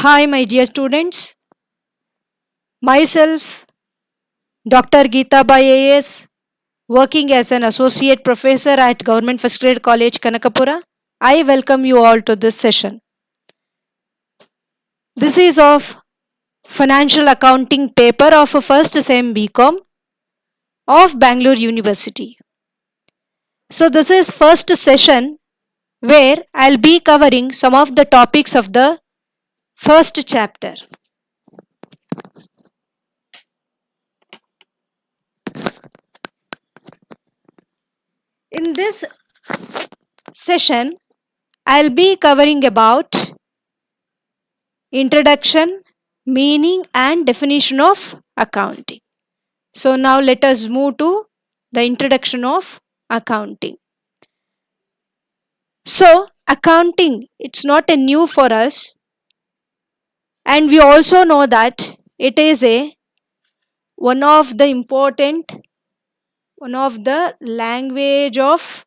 Hi, my dear students. Myself, Dr. Geeta Bai AS, working as an associate professor at Government First Grade College, Kanakapura. I welcome you all to this session. This is of financial accounting paper of a first sem BCom of Bangalore University. So this is first session where I'll be covering some of the topics of the first chapter. In this session, I'll be covering about introduction, meaning and definition of accounting. So now let us move to the introduction of accounting. So accounting, it's not a new for us, and we also know that it is one of the language of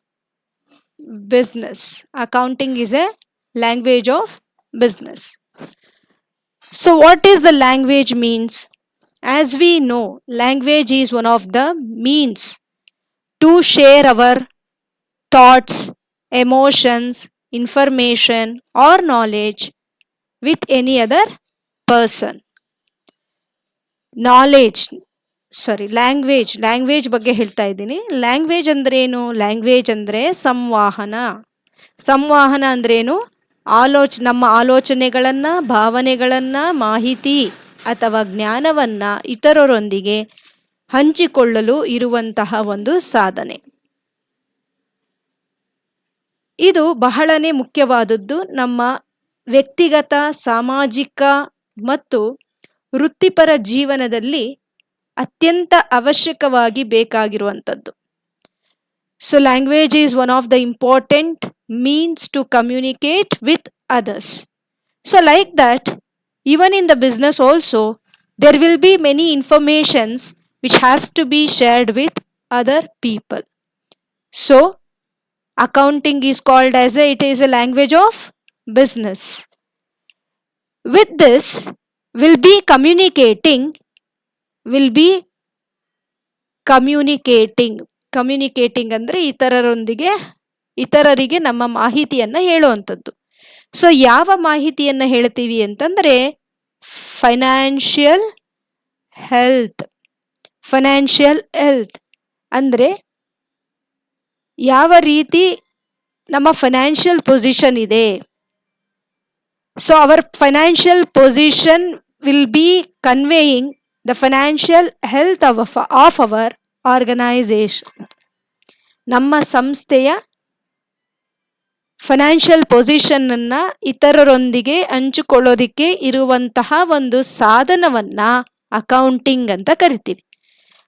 business. Accounting is a language of business. So what is the language means? As we know, language is one of the means to share our thoughts, emotions, information or knowledge with any other person. Language ಬಗ್ಗೆ ಹೇಳ್ತಾ ಇದ್ದೀನಿ. Language ಅಂದ್ರೇನು? Language ಅಂದರೆ ಸಂವಹನ ಅಂದ್ರೇನು? ನಮ್ಮ ಆಲೋಚನೆಗಳನ್ನು, ಭಾವನೆಗಳನ್ನು, ಮಾಹಿತಿ ಅಥವಾ ಜ್ಞಾನವನ್ನು ಇತರರೊಂದಿಗೆ ಹಂಚಿಕೊಳ್ಳಲು ಇರುವಂತಹ ಒಂದು ಸಾಧನೆ. ಇದು ಬಹಳನೇ ಮುಖ್ಯವಾದದ್ದು ನಮ್ಮ ವ್ಯಕ್ತಿಗತ, ಸಾಮಾಜಿಕ ಮತ್ತು ವೃತ್ತಿಪರ ಜೀವನದಲ್ಲಿ ಅತ್ಯಂತ ಅವಶ್ಯಕವಾಗಿ ಬೇಕಾಗಿರುವಂಥದ್ದು. So language is one of the important means to communicate with others. So like that, even in the business also, there will be many informations which has to be shared with other people. So accounting is called as it is a language of business. With this, will be communicating ಅಂದ್ರೆ ಇತರರಿಗೆ ನಮ್ಮ ಮಾಹಿತಿಯನ್ನ ಹೇಳುವಂಥದ್ದು. So ಯಾವ ಮಾಹಿತಿಯನ್ನ ಹೇಳ್ತೀವಿ ಅಂತಂದ್ರೆ financial health ಅಂದ್ರೆ ಯಾವ ರೀತಿ ನಮ್ಮ ಫೈನಾನ್ಷಿಯಲ್ ಪೊಸಿಷನ್ ಇದೆ. So our financial position will be conveying the financial health of our organization. ನಮ್ಮ ಸಂಸ್ಥೆಯ ಫೈನಾನ್ಷಿಯಲ್ ಪೊಸಿಷನ್ ಅನ್ನ ಇತರರೊಂದಿಗೆ ಹಂಚಿಕೊಳ್ಳೋದಿಕ್ಕೆ ಇರುವಂತಹ ಒಂದು ಸಾಧನವನ್ನ ಅಕೌಂಟಿಂಗ್ ಅಂತ ಕರಿತೀವಿ.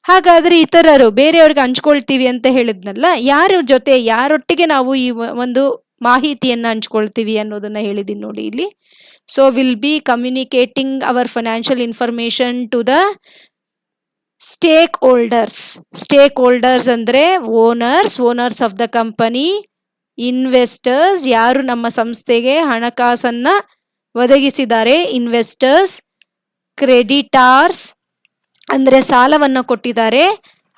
ಹಾಗಾದ್ರೆ ಇತರರು ಬೇರೆಯವ್ರಿಗೆ ಹಂಚ್ಕೊಳ್ತೀವಿ ಅಂತ ಹೇಳಿದ್ನಲ್ಲ, ಯಾರೊಟ್ಟಿಗೆ ನಾವು ಈ ಒಂದು ಮಾಹಿತಿಯನ್ನ ಹಂಚ್ಕೊಳ್ತೀವಿ ಅನ್ನೋದನ್ನ ಹೇಳಿದೀನಿ ನೋಡಿ ಇಲ್ಲಿ. So we'll be communicating our financial information to the stakeholders. Stakeholders ಅಂದ್ರೆ owners of the company, investors, ಯಾರು ನಮ್ಮ ಸಂಸ್ಥೆಗೆ ಹಣಕಾಸನ್ನ ಒದಗಿಸಿದ್ದಾರೆ, ಇನ್ವೆಸ್ಟರ್ಸ್, ಕ್ರೆಡಿಟಾರ್ಸ್ ಅಂದ್ರೆ ಸಾಲವನ್ನ ಕೊಟ್ಟಿದ್ದಾರೆ,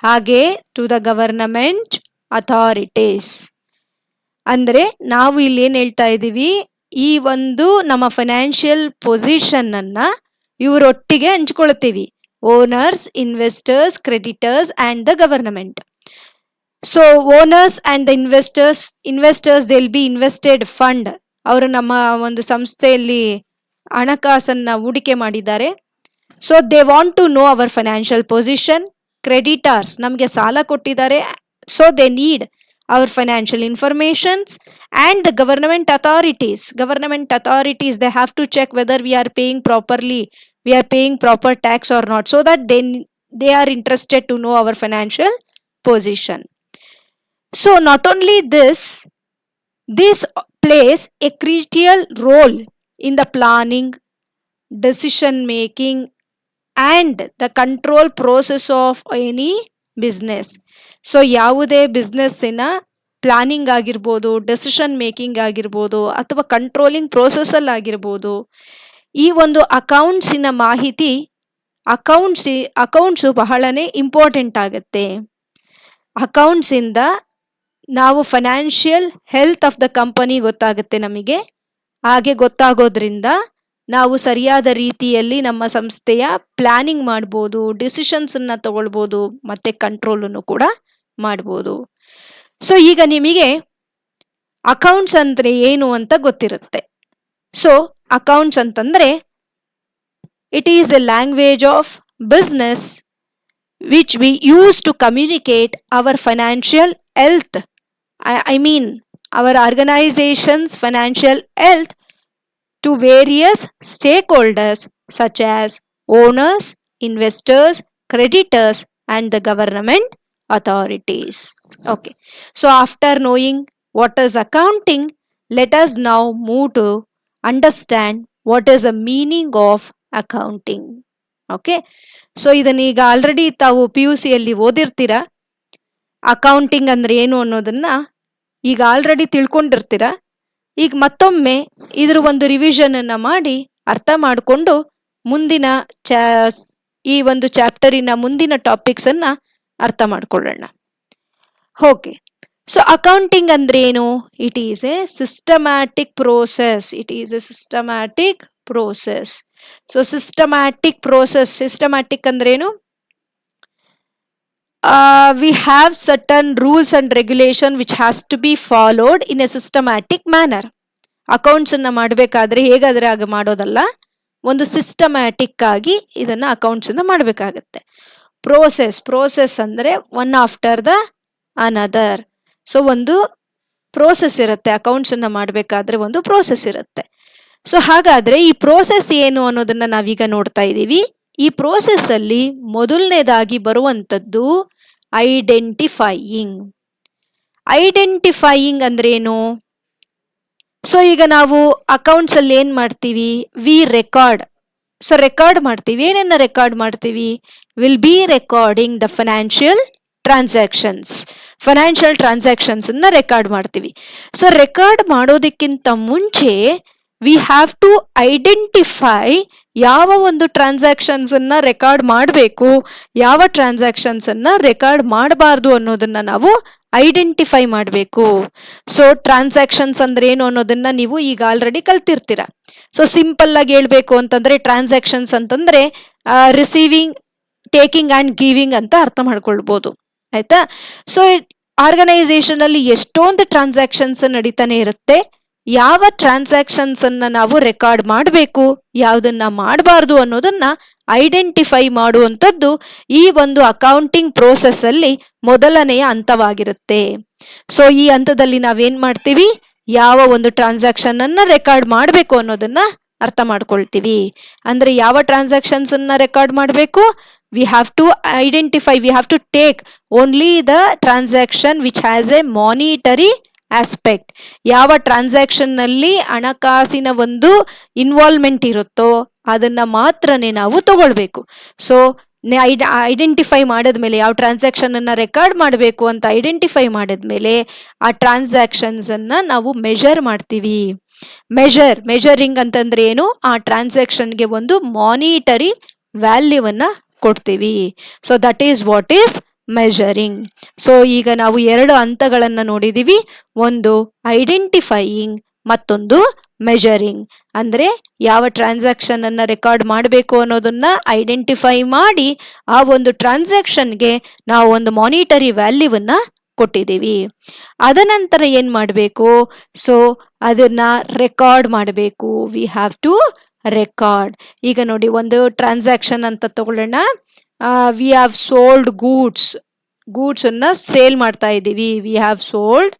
ಹಾಗೆ ಟು ದ ಗವರ್ನಮೆಂಟ್ ಅಥಾರಿಟೀಸ್. ಅಂದ್ರೆ ನಾವು ಇಲ್ಲಿ ಏನ್ ಹೇಳ್ತಾ ಇದ್ದೀವಿ, ಈ ಒಂದು ನಮ್ಮ ಫೈನಾನ್ಷಿಯಲ್ ಪೊಸಿಷನ್ ಅನ್ನ ಇವರೊಟ್ಟಿಗೆ ಹಂಚ್ಕೊಳ್ತೀವಿ. Owners, investors, creditors and the government. So owners and the investors they will be invested fund. ಅವರು ನಮ್ಮ ಒಂದು ಸಂಸ್ಥೆಯಲ್ಲಿ ಹಣಕಾಸನ್ನ ಹೂಡಿಕೆ ಮಾಡಿದ್ದಾರೆ. So they want to know our financial position. Creditors ನಮಗೆ ಸಾಲ ಕೊಟ್ಟಿದ್ದಾರೆ. So they need our financial informations. And the government authorities, they have to check whether we are paying proper tax or not, so that they are interested to know our financial position. So not only this plays a critical role in the planning, decision making and the control process of any business. So ಯಾವುದೇ ಬಿಸ್ನೆಸ್ಸಿನ planning ಆಗಿರ್ಬೋದು, decision making ಆಗಿರ್ಬೋದು, ಅಥವಾ controlling ಪ್ರೋಸೆಸ್ಸಲ್ಲಿ ಆಗಿರ್ಬೋದು, ಈ ಒಂದು ಅಕೌಂಟ್ಸಿನ ಮಾಹಿತಿ accounts ಬಹಳನೇ important ಆಗುತ್ತೆ. ಅಕೌಂಟ್ಸಿಂದ ನಾವು financial health of the company ಗೊತ್ತಾಗುತ್ತೆ ನಮಗೆ. ಹಾಗೆ ಗೊತ್ತಾಗೋದ್ರಿಂದ ನಾವು ಸರಿಯಾದ ರೀತಿಯಲ್ಲಿ ನಮ್ಮ ಸಂಸ್ಥೆಯ ಪ್ಲಾನಿಂಗ್ ಮಾಡ್ಬೋದು, ಡಿಸಿಷನ್ಸನ್ನು ತಗೊಳ್ಬೋದು, ಮತ್ತೆ ಕಂಟ್ರೋಲನ್ನು ಕೂಡ ಮಾಡ್ಬೋದು. ಸೊ ಈಗ ನಿಮಗೆ ಅಕೌಂಟ್ಸ್ ಅಂದರೆ ಏನು ಅಂತ ಗೊತ್ತಿರುತ್ತೆ. ಸೊ ಅಕೌಂಟ್ಸ್ ಅಂತಂದರೆ it is A language of business which we use to communicate our financial health. I mean our organization's financial health to various stakeholders such as owners, investors, creditors and the government authorities. Okay. So after knowing what is accounting, let us now move to understand what is the meaning of accounting. Okay. So ಇದನ್ನ ಈಗ already ತಾವು PUC ಯಲ್ಲಿ ಓದಿರ್ತೀರ. Accounting ಅಂದ್ರೆ ಏನು ಅನ್ನೋದನ್ನ ಈಗ already ತಿಳ್ಕೊಂಡಿರ್ತೀರ. ಈಗ ಮತ್ತೊಮ್ಮೆ ಇದ್ರ ಒಂದು ರಿವಿಷನ್ ಅನ್ನ ಮಾಡಿ ಅರ್ಥ ಮಾಡಿಕೊಂಡು ಮುಂದಿನ ಈ ಒಂದು ಚಾಪ್ಟರಿನ ಮುಂದಿನ ಟಾಪಿಕ್ಸ್ ಅನ್ನ ಅರ್ಥ ಮಾಡ್ಕೊಳ್ಳೋಣ. ಓಕೆ. ಸೊ ಅಕೌಂಟಿಂಗ್ ಅಂದ್ರೆ ಏನು? It is a systematic process. So systematic ಅಂದ್ರೇನು? We have certain rules and regulation which has to be followed in a systematic manner. Accounts ಅನ್ನ ಮಾಡಬೇಕಾದ್ರೆ ಹೇಗಾದ್ರೆ ಆಗ ಮಾಡೋದಲ್ಲ, ಒಂದು ಸಿಸ್ಟಮ್ಯಾಟಿಕ್ ಆಗಿ ಇದನ್ನ ಅಕೌಂಟ್ಸ್ ಅನ್ನ ಮಾಡಬೇಕಾಗತ್ತೆ. ಪ್ರೋಸೆಸ್ ಅಂದ್ರೆ one after the another. So ಒಂದು ಪ್ರೋಸೆಸ್ ಇರುತ್ತೆ, ಅಕೌಂಟ್ಸ್ ಅನ್ನ ಮಾಡಬೇಕಾದ್ರೆ ಒಂದು ಪ್ರೋಸೆಸ್ ಇರುತ್ತೆ. ಸೊ ಹಾಗಾದ್ರೆ ಈ ಪ್ರೋಸೆಸ್ ಏನು ಅನ್ನೋದನ್ನ ನಾವೀಗ ನೋಡ್ತಾ ಇದ್ದೀವಿ. ಈ ಪ್ರೋಸೆಸ್ ಅಲ್ಲಿ ಮೊದಲನೇದಾಗಿ ಬರುವಂತದ್ದು ಐಡೆಂಟಿಫೈಯಿಂಗ್ ಅಂದ್ರೆ ಏನು? ಸೊ ಈಗ ನಾವು ಅಕೌಂಟ್ಸ್ ಅಲ್ಲಿ ಏನ್ ಮಾಡ್ತೀವಿ? V record. ಸೊ ರೆಕಾರ್ಡ್ ಮಾಡ್ತೀವಿ. ಏನನ್ನ ರೆಕಾರ್ಡ್ ಮಾಡ್ತೀವಿ? Will be recording the financial transactions ಅನ್ನ ರೆಕಾರ್ಡ್ ಮಾಡ್ತೀವಿ. ಸೊ ರೆಕಾರ್ಡ್ ಮಾಡೋದಕ್ಕಿಂತ ಮುಂಚೆ ವಿ ಹ್ಯಾವ್ ಟು ಐಡೆಂಟಿಫೈ ಯಾವ ಒಂದು ಟ್ರಾನ್ಸಾಕ್ಷನ್ಸ್ ಅನ್ನ ರೆಕಾರ್ಡ್ ಮಾಡಬೇಕು, ಯಾವ ಟ್ರಾನ್ಸಾಕ್ಷನ್ಸ್ ಅನ್ನ ರೆಕಾರ್ಡ್ ಮಾಡಬಾರ್ದು ಅನ್ನೋದನ್ನ ನಾವು ಐಡೆಂಟಿಫೈ ಮಾಡಬೇಕು. ಸೊ ಟ್ರಾನ್ಸಾಕ್ಷನ್ಸ್ ಅಂದ್ರೆ ಏನು ಅನ್ನೋದನ್ನ ನೀವು ಈಗ ಆಲ್ರೆಡಿ ಕಲ್ತಿರ್ತೀರ. ಸೊ ಸಿಂಪಲ್ ಆಗಿ ಹೇಳ್ಬೇಕು ಅಂತಂದ್ರೆ ಟ್ರಾನ್ಸಾಕ್ಷನ್ಸ್ ಅಂತಂದ್ರೆ ರಿಸೀವಿಂಗ್, ಟೇಕಿಂಗ್ ಅಂಡ್ ಗಿವಿಂಗ್ ಅಂತ ಅರ್ಥ ಮಾಡ್ಕೊಳ್ಬಹುದು. ಆಯ್ತಾ? ಸೊ ಆರ್ಗನೈಸೇಷನ್ ಅಲ್ಲಿ ಎಷ್ಟೊಂದು ಟ್ರಾನ್ಸಾಕ್ಷನ್ಸ್ ನಡೀತಾನೆ ಇರುತ್ತೆ. ಯಾವ ಟ್ರಾನ್ಸಾಕ್ಷನ್ಸ್ ಅನ್ನ ನಾವು ರೆಕಾರ್ಡ್ ಮಾಡಬೇಕು, ಯಾವುದನ್ನ ಮಾಡಬಾರ್ದು ಅನ್ನೋದನ್ನ ಐಡೆಂಟಿಫೈ ಮಾಡುವಂಥದ್ದು ಈ ಒಂದು ಅಕೌಂಟಿಂಗ್ ಪ್ರೋಸೆಸ್ ಅಲ್ಲಿ ಮೊದಲನೆಯ ಹಂತವಾಗಿರುತ್ತೆ. ಸೊ ಈ ಹಂತದಲ್ಲಿ ನಾವೇನ್ ಮಾಡ್ತೀವಿ? ಯಾವ ಒಂದು ಟ್ರಾನ್ಸಾಕ್ಷನ್ ಅನ್ನ ರೆಕಾರ್ಡ್ ಮಾಡಬೇಕು ಅನ್ನೋದನ್ನ ಅರ್ಥ ಮಾಡ್ಕೊಳ್ತೀವಿ. ಅಂದ್ರೆ ಯಾವ ಟ್ರಾನ್ಸಾಕ್ಷನ್ಸ್ ಅನ್ನ ರೆಕಾರ್ಡ್ ಮಾಡಬೇಕು? We have to identify, we have to take only the transaction which has a monetary aspect. ಯಾವ ಟ್ರಾನ್ಸಾಕ್ಷನ್ ನಲ್ಲಿ ಹಣಕಾಸಿನ ಒಂದು ಇನ್ವಾಲ್ವ್ಮೆಂಟ್ ಇರುತ್ತೋ ಅದನ್ನ ಮಾತ್ರನೇ ನಾವು ತಗೊಳ್ಬೇಕು. ಸೊ ಐಡೆಂಟಿಫೈ ಮಾಡಿದ್ಮೇಲೆ ಯಾವ ಟ್ರಾನ್ಸಾಕ್ಷನ್ ಅನ್ನ ರೆಕಾರ್ಡ್ ಮಾಡಬೇಕು ಅಂತ ಐಡೆಂಟಿಫೈ ಮಾಡಿದ್ಮೇಲೆ ಆ ಟ್ರಾನ್ಸಾಕ್ಷನ್ಸ್ ಅನ್ನ ನಾವು ಮೆಜರ್ ಮಾಡ್ತೀವಿ. ಮೆಜರಿಂಗ್ ಅಂತಂದ್ರೆ ಏನು? ಆ ಟ್ರಾನ್ಸಾಕ್ಷನ್ಗೆ ಒಂದು ಮಾನಿಟರಿ ವ್ಯಾಲ್ಯೂವನ್ನ ಕೊಡ್ತೀವಿ. So that is what is measuring. So ಈಗ ನಾವು ಎರಡು ಹಂತಗಳನ್ನ ನೋಡಿದೀವಿ. ಒಂದು ಐಡೆಂಟಿಫೈಯಿಂಗ್, ಮತ್ತೊಂದು ಮೆಜರಿಂಗ್. ಅಂದ್ರೆ ಯಾವ ಟ್ರಾನ್ಸಾಕ್ಷನ್ ಅನ್ನ ರೆಕಾರ್ಡ್ ಮಾಡಬೇಕು ಅನ್ನೋದನ್ನ ಐಡೆಂಟಿಫೈ ಮಾಡಿ ಆ ಒಂದು ಟ್ರಾನ್ಸಾಕ್ಷನ್ಗೆ ನಾವು ಒಂದು ಮಾನಿಟರಿ ವ್ಯಾಲ್ಯೂವನ್ನ ಕೊಟ್ಟಿದ್ದೀವಿ. ಅದನಂತರ ಏನ್ ಮಾಡಬೇಕು? ಸೊ ಅದನ್ನ ರೆಕಾರ್ಡ್ ಮಾಡಬೇಕು. We have to record. ಈಗ ನೋಡಿ, ಒಂದು ಟ್ರಾನ್ಸಾಕ್ಷನ್ ಅಂತ ತಗೊಳ್ಳೋಣ. ವಿ ಹ್ಯಾವ್ ಸೋಲ್ಡ್ ಗೂಡ್ಸ್ ಅನ್ನ ಸೇಲ್ ಮಾಡ್ತಾ ಇದ್ದೀವಿ. We have sold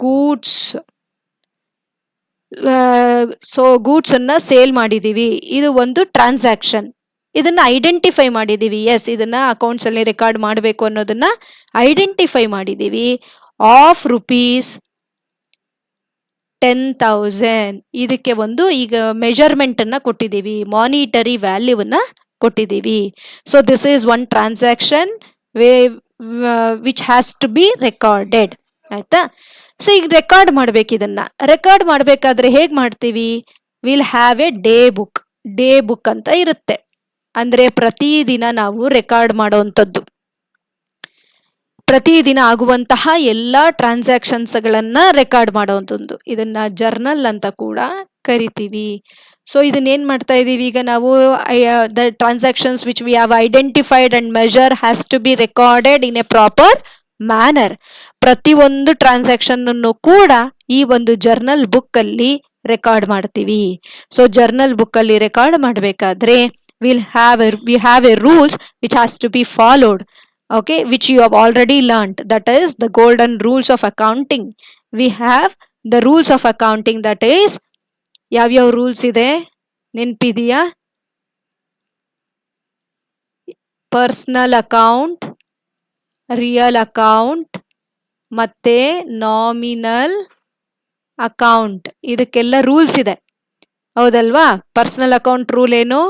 goods. So goods ಅನ್ನ ಸೇಲ್ ಮಾಡಿದೀವಿ. ಇದು ಒಂದು ಟ್ರಾನ್ಸಾಕ್ಷನ್. ಇದನ್ನ ಐಡೆಂಟಿಫೈ ಮಾಡಿದೀವಿ. ಎಸ್, ಇದನ್ನ ಅಕೌಂಟ್ಸ್ ಅಲ್ಲಿ ರೆಕಾರ್ಡ್ ಮಾಡಬೇಕು ಅನ್ನೋದನ್ನ ಐಡೆಂಟಿಫೈ ಮಾಡಿದೀವಿ. ಆಫ್ ₹10,000 ಇದಕ್ಕೆ ಒಂದು ಈಗ ಮೆಜರ್ಮೆಂಟ್ ಅನ್ನ ಕೊಟ್ಟಿದ್ದೀವಿ, ಮಾನಿಟರಿ ವ್ಯಾಲ್ಯೂವನ್ನ ಕೊಟ್ಟಿದ್ದೀವಿ. So this is one transaction which has to be recorded. ಆಯ್ತಾ? ಸೊ ಈಗ ರೆಕಾರ್ಡ್ ಮಾಡ್ಬೇಕು. ಇದನ್ನ ರೆಕಾರ್ಡ್ ಮಾಡ್ಬೇಕಾದ್ರೆ ಹೇಗ್ ಮಾಡ್ತೀವಿ? Will have a day book ಅಂತ ಇರುತ್ತೆ. ಅಂದ್ರೆ ಪ್ರತಿದಿನ ನಾವು ರೆಕಾರ್ಡ್ ಮಾಡುವಂಥದ್ದು, ಪ್ರತಿದಿನ ಆಗುವಂತಹ ಎಲ್ಲಾ ಟ್ರಾನ್ಸಾಕ್ಷನ್ಸ್ ಗಳನ್ನ ರೆಕಾರ್ಡ್ ಮಾಡುವಂಥದ್ದು, ಇದನ್ನ ಜರ್ನಲ್ ಅಂತ ಕೂಡ ಕರಿತೀವಿ. ಸೊ ಇದನ್ನ ಏನ್ ಮಾಡ್ತಾ ಇದೀವಿ ಈಗ ನಾವು? The transactions which we have identified and measure has to be recorded in a proper manner. ಪ್ರತಿಯೊಂದು ಟ್ರಾನ್ಸಾಕ್ಷನ್ ಅನ್ನು ಕೂಡ ಈ ಒಂದು ಜರ್ನಲ್ ಬುಕ್ ಅಲ್ಲಿ ರೆಕಾರ್ಡ್ ಮಾಡ್ತೀವಿ. ಸೊ ಜರ್ನಲ್ ಬುಕ್ ಅಲ್ಲಿ ರೆಕಾರ್ಡ್ ಮಾಡಬೇಕಾದ್ರೆ we have a rules which has to be followed, okay, which you have already learned, that is the golden rules of accounting. We have the rules of accounting, that is ಯಾವ rules ಇದೆ ನೆನ್ಪಿದೆಯಾ? Personal account, real account ಮತ್ತೆ nominal account, ಇದಕ್ಕೆಲ್ಲ rules ಇದೆ, ಹೌದಲ್ವಾ? Personal account rule ಏನು?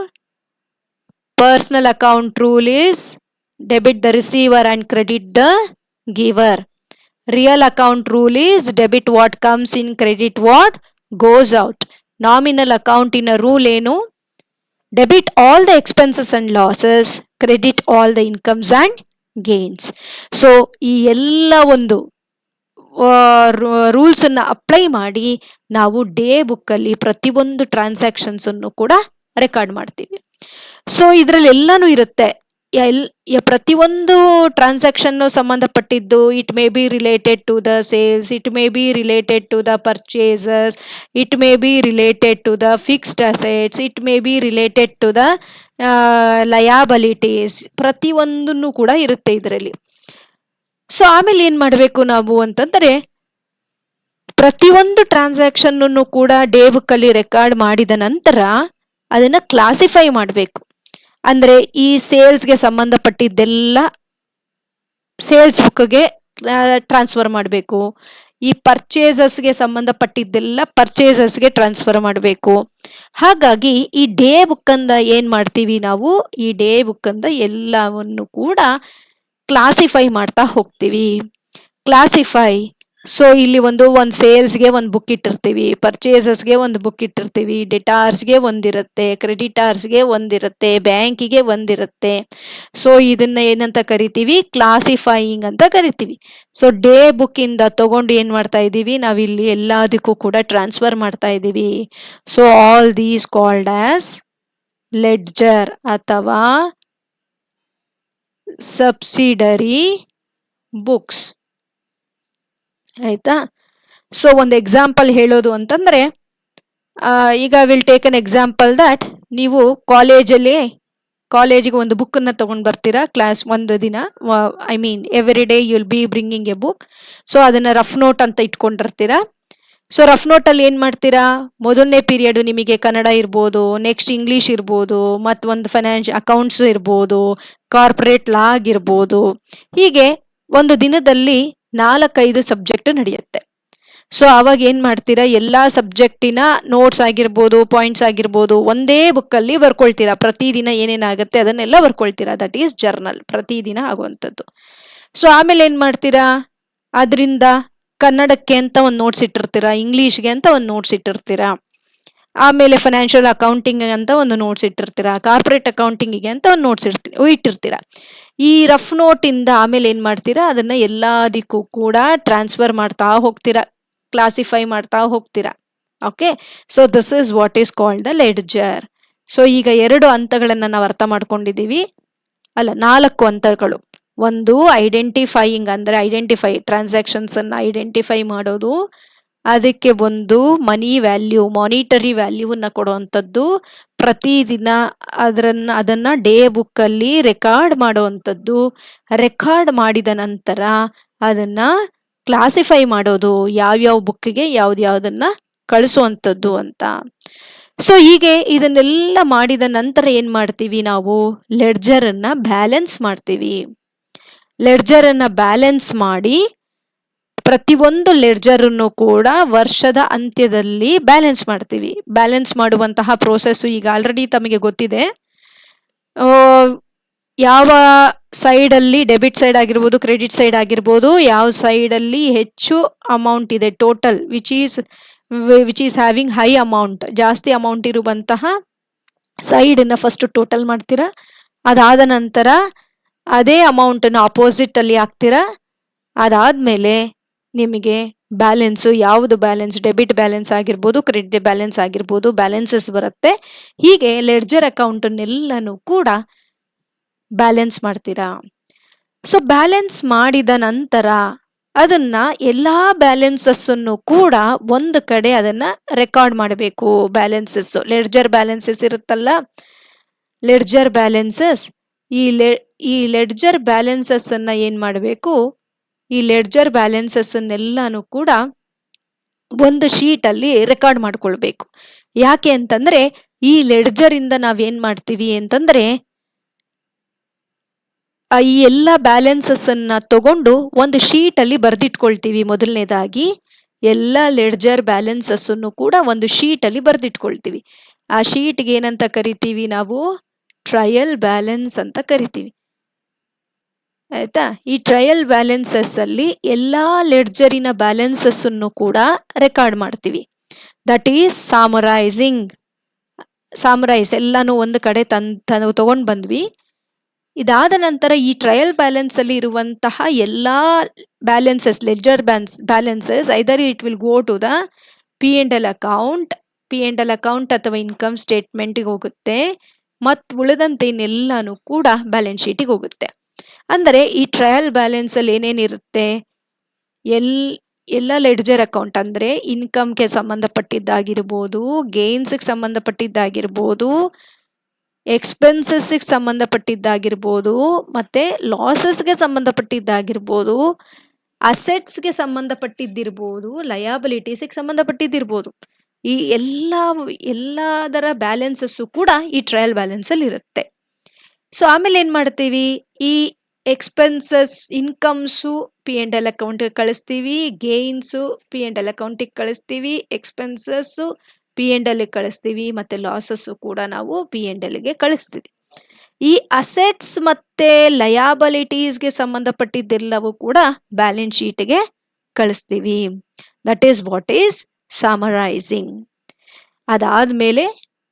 Personal account rule is debit the receiver and credit the giver. Real account rule is debit what comes in, credit what goes out. Nominal account in a rule ಏನು? Debit all the expenses and losses, credit all the incomes and gains. So ಈ ಎಲ್ಲ ಒಂದು rules ಅನ್ನ apply ಮಾಡಿ ನಾವು day book ಅಲ್ಲಿ ಪ್ರತಿಯೊಂದು transactions ಅನ್ನು ಕೂಡ ರೆಕಾರ್ಡ್ ಮಾಡ್ತೀವಿ. ಸೊ ಇದ್ರಲ್ಲಿ ಎಲ್ಲಾನು ಇರುತ್ತೆ, ಪ್ರತಿಯೊಂದು ಟ್ರಾನ್ಸಾಕ್ಷನ್ ಸಂಬಂಧಪಟ್ಟಿದ್ದು. It may be related to the sales, it may be related to the purchases, it may be related to the fixed assets, it may be related to the liabilities, ಪ್ರತಿಯೊಂದನ್ನು ಕೂಡ ಇರುತ್ತೆ ಇದರಲ್ಲಿ. So ಆಮೇಲೆ ಏನ್ ಮಾಡಬೇಕು ನಾವು ಅಂತಂದ್ರೆ, ಪ್ರತಿಯೊಂದು ಟ್ರಾನ್ಸಾಕ್ಷನ್ ಕೂಡ ಡೇ ಬುಕ್ ಅಲ್ಲಿ ರೆಕಾರ್ಡ್ ಮಾಡಿದ ನಂತರ ಅದನ್ನ ಕ್ಲಾಸಿಫೈ ಮಾಡಬೇಕು. ಅಂದ್ರೆ ಈ ಸೇಲ್ಸ್ಗೆ ಸಂಬಂಧಪಟ್ಟಿದ್ದೆಲ್ಲ ಸೇಲ್ಸ್ ಬುಕ್ಗೆ ಟ್ರಾನ್ಸ್ಫರ್ ಮಾಡಬೇಕು, ಈ ಪರ್ಚೇಸಸ್ಗೆ ಸಂಬಂಧಪಟ್ಟಿದ್ದೆಲ್ಲ ಪರ್ಚೇಸಸ್ಗೆ ಟ್ರಾನ್ಸ್ಫರ್ ಮಾಡಬೇಕು. ಹಾಗಾಗಿ ಈ ಡೇ ಬುಕ್ ಅಂದ ಏನ್ ಮಾಡ್ತೀವಿ ನಾವು? ಈ ಡೇ ಬುಕ್ ಅಂದ ಎಲ್ಲವನ್ನು ಕೂಡ ಕ್ಲಾಸಿಫೈ ಮಾಡ್ತಾ ಹೋಗ್ತೀವಿ. ಕ್ಲಾಸಿಫೈ, ಸೊ ಇಲ್ಲಿ ಒಂದು ಸೇಲ್ಸ್ಗೆ ಒಂದು ಬುಕ್ ಇಟ್ಟಿರ್ತೀವಿ, ಪರ್ಚೇಸಸ್ಗೆ ಒಂದು ಬುಕ್ ಇಟ್ಟಿರ್ತೀವಿ, ಡೆಟಾರ್ಸ್ಗೆ ಒಂದಿರುತ್ತೆ, ಕ್ರೆಡಿಟಾರ್ಸ್ಗೆ ಒಂದಿರುತ್ತೆ, ಬ್ಯಾಂಕಿಗೆ ಒಂದಿರುತ್ತೆ. ಸೊ ಇದನ್ನ ಏನಂತ ಕರಿತೀವಿ? ಕ್ಲಾಸಿಫೈಯಿಂಗ್ ಅಂತ ಕರಿತೀವಿ. ಸೊ ಡೇ ಬುಕ್ ಇಂದ ತಗೊಂಡು ಏನ್ ಮಾಡ್ತಾ ಇದೀವಿ? ನಾವಿಲ್ಲಿ ಎಲ್ಲದಕ್ಕೂ ಕೂಡ ಟ್ರಾನ್ಸ್ಫರ್ ಮಾಡ್ತಾ ಇದೀವಿ. So all these called as ledger ಅಥವಾ ಸಬ್ಸಿಡರಿ ಬುಕ್ಸ್. ಆಯ್ತಾ? ಸೊ ಒಂದು ಎಕ್ಸಾಂಪಲ್ ಹೇಳೋದು ಅಂತಂದ್ರೆ, ಈಗ will take an example that ನೀವು ಕಾಲೇಜಿಗೆ ಒಂದು ಬುಕ್ ಅನ್ನ ತಗೊಂಡ್ ಬರ್ತೀರಾ ಕ್ಲಾಸ್ ಒಂದು ದಿನ. I mean every day you will be bringing a book. So ಅದನ್ನ ರಫ್ ನೋಟ್ ಅಂತ ಇಟ್ಕೊಂಡಿರ್ತೀರಾ. ಸೊ ರಫ್ ನೋಟ್ ಅಲ್ಲಿ ಏನ್ ಮಾಡ್ತೀರಾ? ಮೊದಲನೇ ಪೀರಿಯಡ್ ನಿಮಗೆ ಕನ್ನಡ ಇರ್ಬೋದು, ನೆಕ್ಸ್ಟ್ ಇಂಗ್ಲಿಷ್ ಇರ್ಬೋದು, ಒಂದು ಫೈನಾನ್ಷಿಯಲ್ ಅಕೌಂಟ್ಸ್ ಇರ್ಬೋದು, ಕಾರ್ಪೊರೇಟ್ ಲಾ ಆಗಿರ್ಬೋದು. ಹೀಗೆ ಒಂದು ದಿನದಲ್ಲಿ 4-5 ಸಬ್ಜೆಕ್ಟ್ ನಡೆಯುತ್ತೆ. ಸೊ ಅವಾಗ ಏನ್ ಮಾಡ್ತೀರಾ? ಎಲ್ಲಾ ಸಬ್ಜೆಕ್ಟಿನ ನೋಟ್ಸ್ ಆಗಿರ್ಬೋದು, ಪಾಯಿಂಟ್ಸ್ ಆಗಿರ್ಬೋದು ಒಂದೇ ಬುಕ್ ಅಲ್ಲಿ ಬರ್ಕೊಳ್ತೀರಾ. ಪ್ರತಿದಿನ ಏನೇನಾಗುತ್ತೆ ಅದನ್ನೆಲ್ಲ ಬರ್ಕೊಳ್ತೀರಾ. ದಟ್ ಈಸ್ ಜರ್ನಲ್, ಪ್ರತಿದಿನ ಆಗುವಂಥದ್ದು. ಸೊ ಆಮೇಲೆ ಏನ್ ಮಾಡ್ತೀರಾ? ಅದರಿಂದ ಕನ್ನಡಕ್ಕೆ ಅಂತ ಒಂದು ನೋಟ್ಸ್ ಇಟ್ಟಿರ್ತೀರಾ, ಇಂಗ್ಲಿಷ್ಗೆ ಅಂತ ಒಂದು ನೋಟ್ಸ್ ಇಟ್ಟಿರ್ತೀರಾ, ಆಮೇಲೆ ಫೈನಾನ್ಷಿಯಲ್ ಅಕೌಂಟಿಂಗ್ ಅಂತ ಒಂದು ನೋಟ್ಸ್ ಇಟ್ಟಿರ್ತೀರಾ, ಕಾರ್ಪೊರೇಟ್ ಅಕೌಂಟಿಂಗಿಗೆ ಅಂತ ಒಂದು ನೋಟ್ಸ್ ಇಟ್ಟಿರ್ತೀರಾ. ಈ ರಫ್ ನೋಟ್ ಇಂದ ಆಮೇಲೆ ಏನ್ ಮಾಡ್ತೀರಾ? ಅದನ್ನ ಎಲ್ಲದಕ್ಕೂ ಕೂಡ ಟ್ರಾನ್ಸ್ಫರ್ ಮಾಡ್ತಾ ಹೋಗ್ತೀರಾ, ಕ್ಲಾಸಿಫೈ ಮಾಡ್ತಾ ಹೋಗ್ತೀರಾ. Okay, so this is what is called the ledger. So ಈಗ 2 ಹಂತಗಳನ್ನ ನಾವು ಅರ್ಥ ಮಾಡ್ಕೊಂಡಿದೀವಿ, ಅಲ್ಲ 4 ಹಂತಗಳು. ಒಂದು ಐಡೆಂಟಿಫೈಯಿಂಗ್, ಅಂದ್ರೆ ಟ್ರಾನ್ಸಾಕ್ಷನ್ಸ್ ಅನ್ನ ಐಡೆಂಟಿಫೈ ಮಾಡೋದು, ಅದಕ್ಕೆ ಒಂದು ಮಾನಿಟರಿ ವ್ಯಾಲ್ಯೂವನ್ನ ಕೊಡುವಂಥದ್ದು, ಪ್ರತಿದಿನ ಅದನ್ನ ಡೇ ಬುಕ್ ಅಲ್ಲಿ ರೆಕಾರ್ಡ್ ಮಾಡುವಂಥದ್ದು, ರೆಕಾರ್ಡ್ ಮಾಡಿದ ನಂತರ ಅದನ್ನ ಕ್ಲಾಸಿಫೈ ಮಾಡೋದು, ಯಾವ್ಯಾವ ಬುಕ್ಗೆ ಯಾವ್ದನ್ನ ಕಳಿಸುವಂಥದ್ದು ಅಂತ. ಸೊ ಹೀಗೆ ಇದನ್ನೆಲ್ಲ ಮಾಡಿದ ನಂತರ ಏನ್ ಮಾಡ್ತೀವಿ ನಾವು? ಲೆಡ್ಜರ್ ಅನ್ನ ಬ್ಯಾಲೆನ್ಸ್ ಮಾಡ್ತೀವಿ. ಲೆಡ್ಜರ್ ಅನ್ನ ಬ್ಯಾಲೆನ್ಸ್ ಮಾಡಿ ಪ್ರತಿಯೊಂದು ಲೆಡ್ಜರ್ ಅನ್ನು ಕೂಡ ವರ್ಷದ ಅಂತ್ಯದಲ್ಲಿ ಬ್ಯಾಲೆನ್ಸ್ ಮಾಡ್ತೀವಿ. ಬ್ಯಾಲೆನ್ಸ್ ಮಾಡುವಂತಹ ಪ್ರೋಸೆಸ್ ಈಗ ಆಲ್ರೆಡಿ ತಮಗೆ ಗೊತ್ತಿದೆ. ಯಾವ ಸೈಡಲ್ಲಿ ಡೆಬಿಟ್ ಸೈಡ್ ಆಗಿರ್ಬೋದು, ಕ್ರೆಡಿಟ್ ಸೈಡ್ ಆಗಿರ್ಬೋದು, ಯಾವ ಸೈಡಲ್ಲಿ ಹೆಚ್ಚು ಅಮೌಂಟ್ ಇದೆ total which is having high amount, ಜಾಸ್ತಿ ಅಮೌಂಟ್ ಇರುವಂತಹ ಸೈಡನ್ನು ಫಸ್ಟ್ ಟೋಟಲ್ ಮಾಡ್ತೀರಾ. ಅದಾದ ನಂತರ ಅದೇ ಅಮೌಂಟನ್ನು ಅಪೋಸಿಟ್ ಅಲ್ಲಿ ಹಾಕ್ತೀರಾ. ಅದಾದ್ಮೇಲೆ ನಿಮಗೆ ಬ್ಯಾಲೆನ್ಸು, ಯಾವುದು ಬ್ಯಾಲೆನ್ಸ್, ಡೆಬಿಟ್ ಬ್ಯಾಲೆನ್ಸ್ ಆಗಿರ್ಬೋದು, ಕ್ರೆಡಿಟ್ ಬ್ಯಾಲೆನ್ಸ್ ಆಗಿರ್ಬೋದು, ಬ್ಯಾಲೆನ್ಸಸ್ ಬರುತ್ತೆ. ಹೀಗೆ ಲೆಡ್ಜರ್ ಅಕೌಂಟನ್ನೆಲ್ಲನೂ ಕೂಡ ಬ್ಯಾಲೆನ್ಸ್ ಮಾಡ್ತೀರಾ. ಸೊ ಬ್ಯಾಲೆನ್ಸ್ ಮಾಡಿದ ನಂತರ ಅದನ್ನ ಎಲ್ಲಾ ಬ್ಯಾಲೆನ್ಸಸ್ ಅನ್ನು ಕೂಡ ಒಂದು ಕಡೆ ಅದನ್ನ ರೆಕಾರ್ಡ್ ಮಾಡಬೇಕು. ಬ್ಯಾಲೆನ್ಸಸ್, ಲೆಡ್ಜರ್ ಬ್ಯಾಲೆನ್ಸಸ್ ಇರುತ್ತಲ್ಲ, ಲೆಡ್ಜರ್ ಬ್ಯಾಲೆನ್ಸಸ್, ಈ ಲೆಡ್ಜರ್ ಬ್ಯಾಲೆನ್ಸಸ್ ಅನ್ನ ಏನ್ ಮಾಡಬೇಕು, ಈ ಲೆಡ್ಜರ್ ಬ್ಯಾಲೆನ್ಸಸ್ ಅನ್ನೆಲ್ಲಾನು ಕೂಡ ಒಂದು ಶೀಟ್ ಅಲ್ಲಿ ರೆಕಾರ್ಡ್ ಮಾಡ್ಕೊಳ್ಬೇಕು. ಯಾಕೆ ಅಂತಂದ್ರೆ ಈ ಲೆಡ್ಜರ್ ಇಂದ ನಾವೇನ್ ಮಾಡ್ತೀವಿ ಅಂತಂದ್ರೆ ಈ ಎಲ್ಲ ಬ್ಯಾಲೆನ್ಸಸ್ ಅನ್ನ ತಗೊಂಡು ಒಂದು ಶೀಟ್ ಅಲ್ಲಿ ಬರ್ದಿಟ್ಕೊಳ್ತೀವಿ. ಮೊದಲನೇದಾಗಿ ಎಲ್ಲ ಲೆಡ್ಜರ್ ಬ್ಯಾಲೆನ್ಸಸ್ ಅನ್ನು ಕೂಡ ಒಂದು ಶೀಟ್ ಅಲ್ಲಿ ಬರ್ದಿಟ್ಕೊಳ್ತೀವಿ. ಆ ಶೀಟ್ಗೆ ಏನಂತ ಕರಿತೀವಿ ನಾವು, ಟ್ರಯಲ್ ಬ್ಯಾಲೆನ್ಸ್ ಅಂತ ಕರಿತೀವಿ. ಆಯ್ತಾ. ಈ ಟ್ರಯಲ್ ಬ್ಯಾಲೆನ್ಸಸ್ ಅಲ್ಲಿ ಎಲ್ಲಾ ಲೆಡ್ಜರಿನ ಬ್ಯಾಲೆನ್ಸಸ್ ಅನ್ನು ಕೂಡ ರೆಕಾರ್ಡ್ ಮಾಡ್ತೀವಿ. ದಟ್ ಈಸ್ ಸಾಮರೈಸ್ ಎಲ್ಲಾನು ಒಂದು ಕಡೆ ತಗೊಂಡ್ ಬಂದ್ವಿ. ಇದಾದ ನಂತರ ಈ ಟ್ರಯಲ್ ಬ್ಯಾಲೆನ್ಸ್ ಅಲ್ಲಿ ಇರುವಂತಹ ಎಲ್ಲಾ balances, ledger balances either it will go to the P&L account ಅಥವಾ ಇನ್ಕಮ್ ಸ್ಟೇಟ್ಮೆಂಟ್ಗೆ ಹೋಗುತ್ತೆ. ಮತ್ತು ಉಳಿದಂತೆ ಇನ್ನೆಲ್ಲಾನು ಕೂಡ ಬ್ಯಾಲೆನ್ಸ್ ಶೀಟಿಗೆ ಹೋಗುತ್ತೆ. ಅಂದರೆ ಈ ಟ್ರಯಲ್ ಬ್ಯಾಲೆನ್ಸ್ ಅಲ್ಲಿ ಏನೇನಿರುತ್ತೆ, ಎಲ್ಲ ಲೆಡ್ಜರ್ ಅಕೌಂಟ್ ಅಂದ್ರೆ ಇನ್ಕಮ್ಗೆ ಸಂಬಂಧಪಟ್ಟಿದ್ದಾಗಿರ್ಬೋದು, ಗೇನ್ಸ್ಗೆ ಸಂಬಂಧಪಟ್ಟಿದ್ದಾಗಿರ್ಬೋದು, ಎಕ್ಸ್ಪೆನ್ಸಸ್ಗೆ ಸಂಬಂಧಪಟ್ಟಿದ್ದಾಗಿರ್ಬೋದು, ಮತ್ತೆ ಲಾಸಸ್ಗೆ ಸಂಬಂಧಪಟ್ಟಿದ್ದಾಗಿರ್ಬೋದು, ಅಸೆಟ್ಸ್ಗೆ ಸಂಬಂಧಪಟ್ಟಿದ್ದಿರ್ಬೋದು, ಲಯಾಬಿಲಿಟೀಸ್ಗೆ ಸಂಬಂಧಪಟ್ಟಿದ್ದಿರ್ಬೋದು. ಈ ಎಲ್ಲದರ ಬ್ಯಾಲೆನ್ಸಸ್ಸು ಕೂಡ ಈ ಟ್ರಯಲ್ ಬ್ಯಾಲೆನ್ಸ್ ಅಲ್ಲಿ ಇರುತ್ತೆ. ಸೊ ಆಮೇಲೆ ಏನ್ ಮಾಡ್ತೀವಿ, ಈ ಎಕ್ಸ್ಪೆನ್ಸಸ್, ಇನ್ಕಮ್ಸು P&L ಅಕೌಂಟ್ಗೆ ಕಳಿಸ್ತೀವಿ, ಗೇನ್ಸು P&L ಅಕೌಂಟಿಗೆ ಕಳಿಸ್ತೀವಿ, ಎಕ್ಸ್ಪೆನ್ಸಸ್ಸು P&L ಕಳಿಸ್ತೀವಿ, ಮತ್ತೆ ಲಾಸಸ್ಸು ಕೂಡ ನಾವು P&Lಗೆ ಕಳಿಸ್ತೀವಿ. ಈ ಅಸೆಟ್ಸ್ ಮತ್ತೆ ಲಯಾಬಿಲಿಟೀಸ್ಗೆ ಸಂಬಂಧಪಟ್ಟಿದ್ದೆಲ್ಲವೂ ಕೂಡ ಬ್ಯಾಲೆನ್ಸ್ ಶೀಟ್ಗೆ ಕಳಿಸ್ತೀವಿ. That is what is summarising. ಅದಾದ್ಮೇಲೆ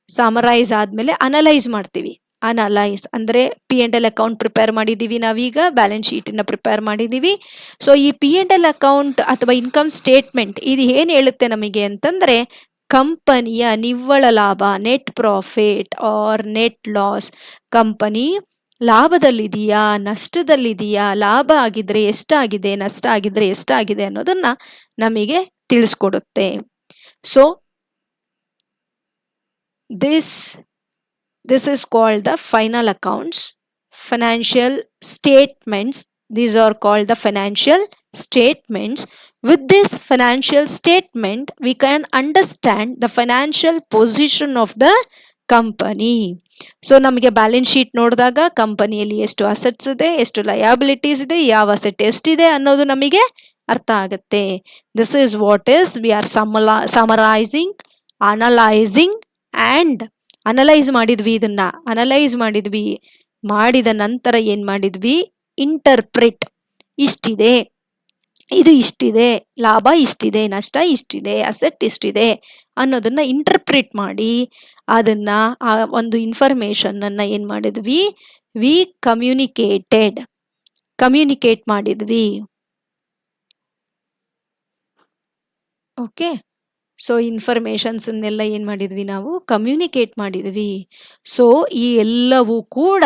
ಸಮರೈಸ್ ಆದ್ಮೇಲೆ ಅನಲೈಸ್ ಮಾಡ್ತೀವಿ. ಅನಲೈಸ್ ಅಂದ್ರೆ P&L ಅಕೌಂಟ್ ಪ್ರಿಪೇರ್ ಮಾಡಿದೀವಿ ನಾವೀಗ, ಬ್ಯಾಲೆನ್ಸ್ ಶೀಟ್ ಅನ್ನ ಪ್ರಿಪೇರ್ ಮಾಡಿದೀವಿ. ಸೊ ಈ P&L ಅಕೌಂಟ್ ಅಥವಾ ಇನ್ಕಮ್ ಸ್ಟೇಟ್ಮೆಂಟ್ ಇದು ಏನ್ ಹೇಳುತ್ತೆ ನಮಗೆ ಅಂತಂದ್ರೆ, ಕಂಪನಿಯ ನಿವ್ವಳ ಲಾಭ, net profit or net loss, company ಲಾಭದಲ್ಲಿದೆಯಾ, ನಷ್ಟದಲ್ಲಿದೆಯಾ, ಲಾಭ ಆಗಿದ್ರೆ ಎಷ್ಟಾಗಿದೆ, ನಷ್ಟ ಆಗಿದ್ರೆ ಎಷ್ಟಾಗಿದೆ ಅನ್ನೋದನ್ನ ನಮಗೆ ತಿಳಿಸ್ಕೊಡುತ್ತೆ. So this is called the final accounts, financial statements. These are called the financial statements. With this financial statement we can understand the financial position of the company. So ನಮಗೆ ಬ್ಯಾಲೆನ್ಸ್ ಶೀಟ್ ನೋಡಿದಾಗ ಕಂಪನಿಯಲ್ಲಿ ಎಷ್ಟು assets ಇದೆ, ಎಷ್ಟು liabilities ಇದೆ, ಯಾವ asset ಎಷ್ಟಿದೆ ಅನ್ನೋದು ನಮಗೆ ಅರ್ಥ ಆಗುತ್ತೆ. This is what is we are summarising, analysing and analyse ಮಾಡಿದ್ವಿ. ಇದನ್ನ ಅನಲೈಸ್ ಮಾಡಿದ ನಂತರ ಏನ್ ಮಾಡಿದ್ವಿ, ಇಂಟರ್ಪ್ರಿಟ್, ಇಷ್ಟಿದೆ, ಇದು ಇಷ್ಟಿದೆ, ಲಾಭ ಇಷ್ಟಿದೆ, ನಷ್ಟ ಇಷ್ಟಿದೆ, ಅಸೆಟ್ ಇಷ್ಟಿದೆ ಅನ್ನೋದನ್ನ ಇಂಟರ್ಪ್ರಿಟ್ ಮಾಡಿ ಅದನ್ನ ಆ ಒಂದು ಇನ್ಫಾರ್ಮೇಶನ್ ಅನ್ನ ಏನ್ ಮಾಡಿದ್ವಿ, ವಿ ಕಮ್ಯುನಿಕೇಟ್ ಮಾಡಿದ್ವಿ. ಓಕೆ. ಸೊ ಇನ್ಫಾರ್ಮೇಶನ್ಸ್ನೆಲ್ಲ ಏನ್ ಮಾಡಿದ್ವಿ, ನಾವು ಕಮ್ಯುನಿಕೇಟ್ ಮಾಡಿದ್ವಿ. ಸೊ ಈ ಎಲ್ಲವೂ ಕೂಡ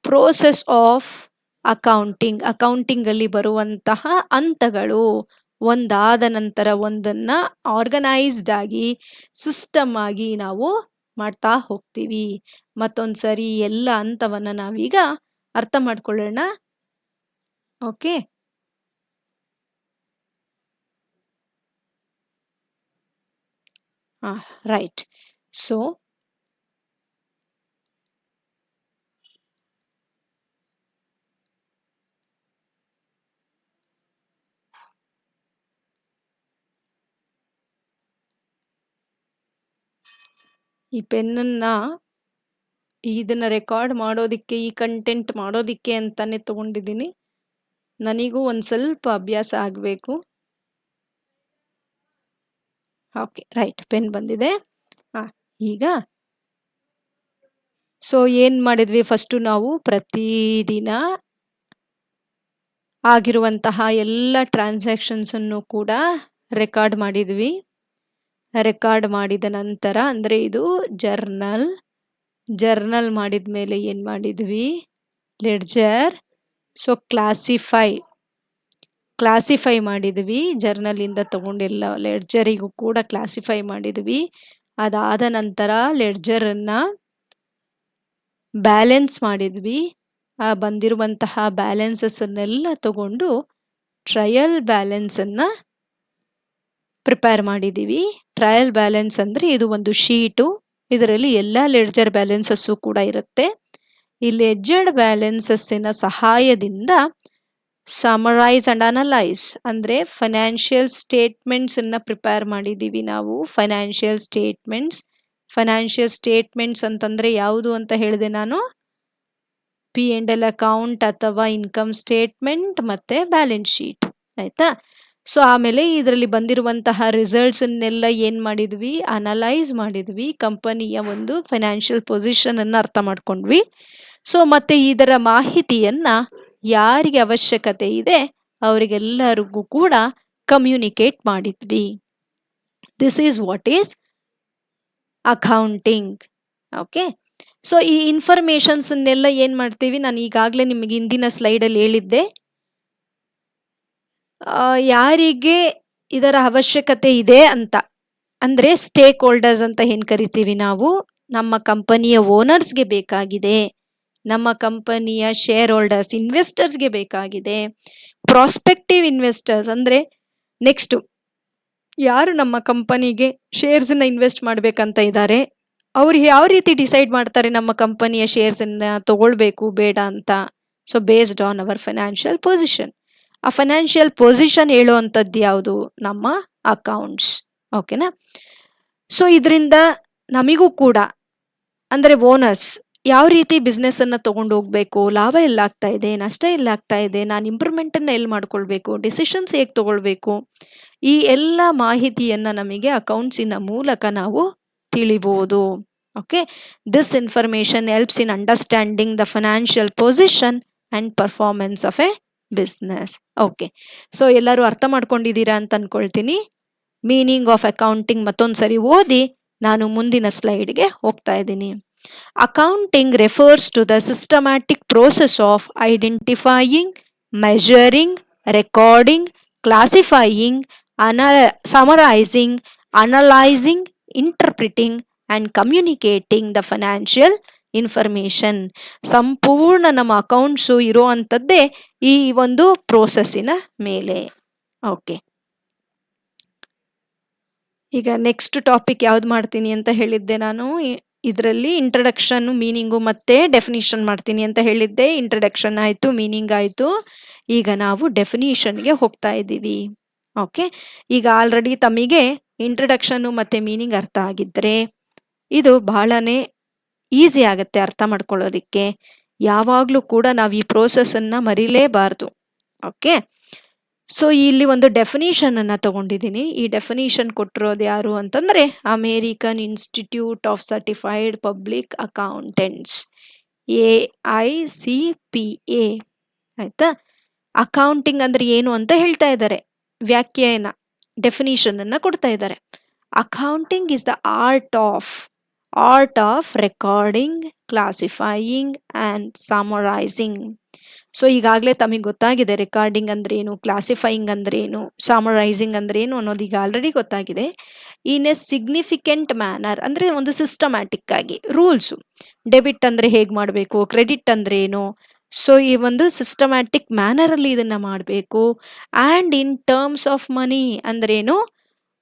ಪ್ರೋಸೆಸ್ ಆಫ್ ಅಕೌಂಟಿಂಗ್ ಅಲ್ಲಿ ಬರುವಂತಹ ಹಂತಗಳು. ಒಂದಾದ ನಂತರ ಒಂದನ್ನ ಆರ್ಗನೈಸ್ಡ್ ಆಗಿ, ಸಿಸ್ಟಮ್ ಆಗಿ ನಾವು ಮಾಡ್ತಾ ಹೋಗ್ತೀವಿ. ಮತ್ತೊಂದ್ಸರಿ ಎಲ್ಲ ಹಂತವನ್ನ ನಾವೀಗ ಅರ್ಥ ಮಾಡ್ಕೊಳ್ಳೋಣ. ಓಕೆ. ರೈಟ್. ಸೊ ಈ ಪೆನ್ನನ್ನ ಇದನ್ನ ರೆಕಾರ್ಡ್ ಮಾಡೋದಿಕ್ಕೆ, ಈ ಕಂಟೆಂಟ್ ಮಾಡೋದಿಕ್ಕೆ ಅಂತಾನೆ ತಗೊಂಡಿದ್ದೀನಿ. ನನಗೂ ಒಂದು ಸ್ವಲ್ಪ ಅಭ್ಯಾಸ ಆಗಬೇಕು. ಓಕೆ, ರೈಟ್, ಪೆನ್ ಬಂದಿದೆ. ಈಗ ಸೊ ಏನು ಮಾಡಿದ್ವಿ, ಫಸ್ಟು ನಾವು ಪ್ರತಿದಿನ ಆಗಿರುವಂತಹ ಎಲ್ಲ ಟ್ರಾನ್ಸಾಕ್ಷನ್ಸನ್ನು ಕೂಡ ರೆಕಾರ್ಡ್ ಮಾಡಿದ್ವಿ. ರೆಕಾರ್ಡ್ ಮಾಡಿದ ನಂತರ ಅಂದರೆ ಇದು ಜರ್ನಲ್ ಮಾಡಿದ ಮೇಲೆ ಏನು ಮಾಡಿದ್ವಿ, ಲೆಡ್ಜರ್. ಸೊ ಕ್ಲಾಸಿಫೈ ಮಾಡಿದ್ವಿ, ಜರ್ನಲಿಂದ ತಗೊಂಡೆಲ್ಲ ಲೆಡ್ಜರಿಗೂ ಕೂಡ ಕ್ಲಾಸಿಫೈ ಮಾಡಿದ್ವಿ. ಅದಾದ ನಂತರ ಲೆಡ್ಜರನ್ನು ಬ್ಯಾಲೆನ್ಸ್ ಮಾಡಿದ್ವಿ. ಆ ಬಂದಿರುವಂತಹ ಬ್ಯಾಲೆನ್ಸಸ್ಸನ್ನೆಲ್ಲ ತಗೊಂಡು ಟ್ರಯಲ್ ಬ್ಯಾಲೆನ್ಸನ್ನು ಪ್ರಿಪೇರ್ ಮಾಡಿದ್ದೀವಿ. ಟ್ರಯಲ್ ಬ್ಯಾಲೆನ್ಸ್ ಅಂದರೆ ಇದು ಒಂದು ಶೀಟು, ಇದರಲ್ಲಿ ಎಲ್ಲ ಲೆಡ್ಜರ್ ಬ್ಯಾಲೆನ್ಸಸ್ಸು ಕೂಡ ಇರುತ್ತೆ. ಈ ಲೆಡ್ಜರ್ ಬ್ಯಾಲೆನ್ಸಸ್ಸಿನ ಸಹಾಯದಿಂದ ಸಮರೈಸ್ ಅಂಡ್ ಅನಲೈಸ್ ಅಂದರೆ ಫೈನಾನ್ಷಿಯಲ್ ಸ್ಟೇಟ್ಮೆಂಟ್ಸನ್ನು ಪ್ರಿಪೇರ್ ಮಾಡಿದ್ದೀವಿ ನಾವು. ಫೈನಾನ್ಷಿಯಲ್ ಸ್ಟೇಟ್ಮೆಂಟ್ಸ್ ಅಂತಂದರೆ ಯಾವುದು ಅಂತ ಹೇಳಿದೆ ನಾನು, P&L ಅಕೌಂಟ್ ಅಥವಾ ಇನ್ಕಮ್ ಸ್ಟೇಟ್ಮೆಂಟ್ ಮತ್ತು ಬ್ಯಾಲೆನ್ಸ್ ಶೀಟ್, ಆಯಿತಾ. ಸೊ ಆಮೇಲೆ ಇದರಲ್ಲಿ ಬಂದಿರುವಂತಹ ರಿಸಲ್ಟ್ಸನ್ನೆಲ್ಲ ಏನು ಮಾಡಿದ್ವಿ, ಅನಲೈಸ್ ಮಾಡಿದ್ವಿ. ಕಂಪನಿಯ ಒಂದು ಫೈನಾನ್ಷಿಯಲ್ ಪೊಸಿಷನನ್ನು ಅರ್ಥ ಮಾಡ್ಕೊಂಡ್ವಿ. ಸೊ ಮತ್ತು ಇದರ ಮಾಹಿತಿಯನ್ನು ಯಾರಿಗೆ ಅವಶ್ಯಕತೆ ಇದೆ ಅವರಿಗೆಲ್ಲರಿಗೂ ಕೂಡ ಕಮ್ಯುನಿಕೇಟ್ ಮಾಡಿದ್ವಿ. This is what is accounting. Okay, so ಈ ಇನ್ಫಾರ್ಮೇಷನ್ಸನ್ನೆಲ್ಲ ಏನು ಮಾಡ್ತೀವಿ, ನಾನು ಈಗಾಗಲೇ ನಿಮಗೆ ಹಿಂದಿನ ಸ್ಲೈಡಲ್ಲಿ ಹೇಳಿದ್ದೆ, ಯಾರಿಗೆ ಇದರ ಅವಶ್ಯಕತೆ ಇದೆ ಅಂತ ಅಂದರೆ ಸ್ಟೇಕ್ ಹೋಲ್ಡರ್ಸ್ ಅಂತ ಏನು ಕರಿತೀವಿ ನಾವು, ನಮ್ಮ ಕಂಪನಿಯ ಓನರ್ಸ್ಗೆ ಬೇಕಾಗಿದೆ, ನಮ್ಮ ಕಂಪನಿಯ ಶೇರ್ ಹೋಲ್ಡರ್ಸ್ ಇನ್ವೆಸ್ಟರ್ಸ್ಗೆ ಬೇಕಾಗಿದೆ. ಪ್ರಾಸ್ಪೆಕ್ಟಿವ್ ಇನ್ವೆಸ್ಟರ್ಸ್ ಅಂದರೆ ನೆಕ್ಸ್ಟು ಯಾರು ನಮ್ಮ ಕಂಪನಿಗೆ ಶೇರ್ಸನ್ನು ಇನ್ವೆಸ್ಟ್ ಮಾಡಬೇಕಂತ ಇದ್ದಾರೆ, ಅವ್ರು ಯಾವ ರೀತಿ ಡಿಸೈಡ್ ಮಾಡ್ತಾರೆ ನಮ್ಮ ಕಂಪನಿಯ ಶೇರ್ಸನ್ನು ತಗೊಳ್ಬೇಕು ಬೇಡ ಅಂತ. So based on our financial position. ಆ ಫೈನಾನ್ಷಿಯಲ್ ಪೊಸಿಷನ್ ಹೇಳುವಂಥದ್ದು ಯಾವುದು, ನಮ್ಮ ಅಕೌಂಟ್ಸ್. ಓಕೆನಾ. ಸೊ ಇದರಿಂದ ನಮಗೂ ಕೂಡ ಅಂದರೆ ಓನರ್ಸ್ ಯಾವ ರೀತಿ ಬಿಸ್ನೆಸ್ಸನ್ನು ತೊಗೊಂಡು ಹೋಗಬೇಕು, ಲಾಭ ಎಲ್ಲಾಗ್ತಾ ಇದೆ, ನಷ್ಟ ಎಲ್ಲಾಗ್ತಾ ಇದೆ, ನಾನು ಇಂಪ್ರೂವ್ಮೆಂಟನ್ನು ಎಲ್ಲಿ ಮಾಡ್ಕೊಳ್ಬೇಕು, ಡಿಸಿಷನ್ಸ್ ಹೇಗೆ ತೊಗೊಳ್ಬೇಕು, ಈ ಎಲ್ಲ ಮಾಹಿತಿಯನ್ನು ನಮಗೆ ಅಕೌಂಟ್ಸಿನ ಮೂಲಕ ನಾವು ತಿಳಿಬೋದು. Okay, this information helps in understanding the financial position and performance of A business. Okay, so ಎಲ್ಲರೂ ಅರ್ಥ ಮಾಡ್ಕೊಂಡಿದ್ದೀರಾ ಅಂತ ಅಂದ್ಕೊಳ್ತೀನಿ. ಮೀನಿಂಗ್ ಆಫ್ ಅಕೌಂಟಿಂಗ್ ಮತ್ತೊಂದು ಸರಿ ಓದಿ ನಾನು ಮುಂದಿನ ಸ್ಲೈಡ್ಗೆ ಹೋಗ್ತಾ ಇದ್ದೀನಿ. Accounting refers to the systematic process of identifying, measuring, recording, classifying, summarizing, analyzing, interpreting and communicating the financial information. ಸಂಪೂರ್ಣ ನಮ್ಮ ಅಕೌಂಟ್ಸು ಇರುವಂಥದ್ದೇ ಈ ಒಂದು ಪ್ರೋಸೆಸ್ಸಿನ ಮೇಲೆ. ಓಕೆ, ಈಗ ನೆಕ್ಸ್ಟ್ ಟಾಪಿಕ್ ಯಾವ್ದು ಮಾಡ್ತೀನಿ ಅಂತ ಹೇಳಿದ್ದೆ ನಾನು. ಇದರಲ್ಲಿ ಇಂಟ್ರಡಕ್ಷನ್ನು, ಮೀನಿಂಗು ಮತ್ತು ಡೆಫಿನಿಷನ್ ಮಾಡ್ತೀನಿ ಅಂತ ಹೇಳಿದ್ದೆ. ಇಂಟ್ರಡಕ್ಷನ್ ಆಯಿತು, ಮೀನಿಂಗ್ ಆಯಿತು. ಈಗ ನಾವು ಡೆಫಿನಿಷನ್ಗೆ ಹೋಗ್ತಾ ಇದ್ದೀವಿ. ಓಕೆ, ಈಗ ಆಲ್ರೆಡಿ ತಮಗೆ ಇಂಟ್ರಡಕ್ಷನ್ನು ಮತ್ತು ಮೀನಿಂಗ್ ಅರ್ಥ ಆಗಿದ್ದರೆ ಇದು ಬಹಳನೇ ಈಸಿ ಆಗುತ್ತೆ ಅರ್ಥ ಮಾಡ್ಕೊಳ್ಳೋದಕ್ಕೆ. ಯಾವಾಗಲೂ ಕೂಡ ನಾವು ಈ ಪ್ರೋಸೆಸ್ಸನ್ನು ಮರಿಲೇಬಾರ್ದು. ಓಕೆ, ಸೊ ಇಲ್ಲಿ ಒಂದು ಡೆಫಿನಿಷನನ್ನು ತಗೊಂಡಿದ್ದೀನಿ. ಈ ಡೆಫಿನಿಷನ್ ಕೊಟ್ಟಿರೋದು ಯಾರು ಅಂತಂದರೆ American institute of certified public accountants, AICPA, ಆಯಿತಾ. ಅಕೌಂಟಿಂಗ್ ಅಂದರೆ ಏನು ಅಂತ ಹೇಳ್ತಾ ಇದ್ದಾರೆ, ವ್ಯಾಖ್ಯಾನ ಡೆಫಿನಿಷನನ್ನು ಕೊಡ್ತಾ ಇದ್ದಾರೆ. Accounting is the art of recording, classifying and summarising. So ಈಗಾಗಲೇ ತಮಗೆ ಗೊತ್ತಾಗಿದೆ ರೆಕಾರ್ಡಿಂಗ್ ಅಂದ್ರೇನು, ಕ್ಲಾಸಿಫೈಯಿಂಗ್ ಅಂದ್ರೇನು, ಸಮರೈಸಿಂಗ್ ಅಂದ್ರೇನು ಅನ್ನೋದು ಈಗ ಆಲ್ರೆಡಿ ಗೊತ್ತಾಗಿದೆ. ಇನ್ ಎ ಸಿಗ್ನಿಫಿಕೆಂಟ್ ಮ್ಯಾನರ್ ಅಂದರೆ ಒಂದು ಸಿಸ್ಟಮ್ಯಾಟಿಕ್ ಆಗಿ ರೂಲ್ಸು. ಡೆಬಿಟ್ ಅಂದರೆ ಹೇಗೆ ಮಾಡಬೇಕು, ಕ್ರೆಡಿಟ್ ಅಂದ್ರೆ ಏನು, ಸೊ ಈ ಒಂದು ಸಿಸ್ಟಮ್ಯಾಟಿಕ್ ಮ್ಯಾನರಲ್ಲಿ ಇದನ್ನು ಮಾಡಬೇಕು. And in terms of money ಅಂದ್ರೇನು,